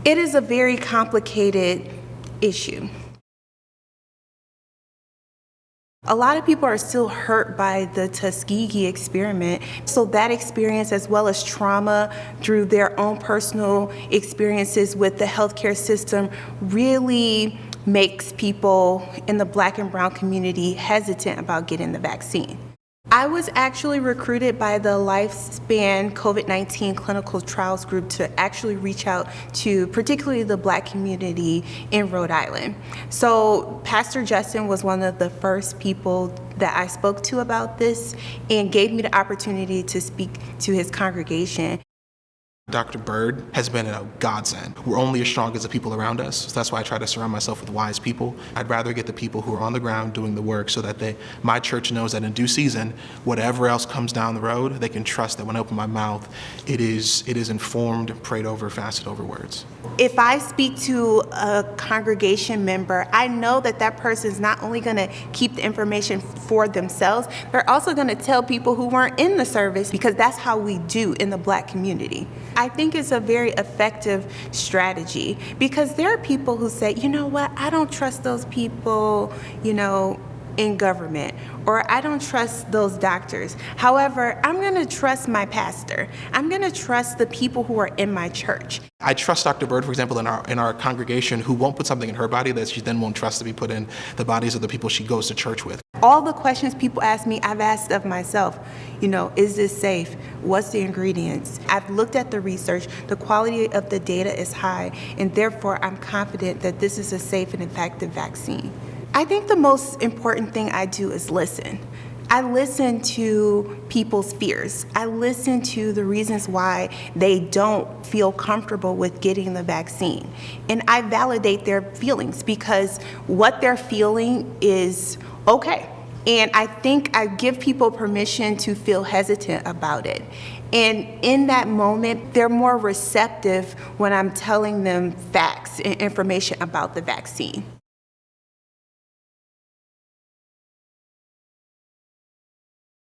It is a very complicated issue. A lot of people are still hurt by the Tuskegee experiment. So that experience, as well as trauma through their own personal experiences with the healthcare system, really makes people in the Black and brown community hesitant about getting the vaccine. I was actually recruited by the Lifespan COVID-19 Clinical Trials Group to actually reach out to particularly the Black community in Rhode Island. So Pastor Justin was one of the first people that I spoke to about this and gave me the opportunity to speak to his congregation. Dr. Byrd has been a godsend. We're only as strong as the people around us. So that's why I try to surround myself with wise people. I'd rather get the people who are on the ground doing the work so that my church knows that in due season, whatever else comes down the road, they can trust that when I open my mouth, it is informed, prayed over, fasted over words. If I speak to a congregation member, I know that that person is not only going to keep the information for themselves, they're also going to tell people who weren't in the service, because that's how we do in the Black community. I think it's a very effective strategy, because there are people who say, you know what, I don't trust those people, in government, or I don't trust those doctors. However, I'm going to trust my pastor. I'm going to trust the people who are in my church. I trust Dr. Byrd, for example, in our congregation, who won't put something in her body that she then won't trust to be put in the bodies of the people she goes to church with. All the questions people ask me, I've asked of myself. Is this safe? What's the ingredients? I've looked at the research. The quality of the data is high, and therefore I'm confident that this is a safe and effective vaccine. I think the most important thing I do is listen. I listen to people's fears. I listen to the reasons why they don't feel comfortable with getting the vaccine. And I validate their feelings, because what they're feeling is okay. And I think I give people permission to feel hesitant about it. And in that moment, they're more receptive when I'm telling them facts and information about the vaccine.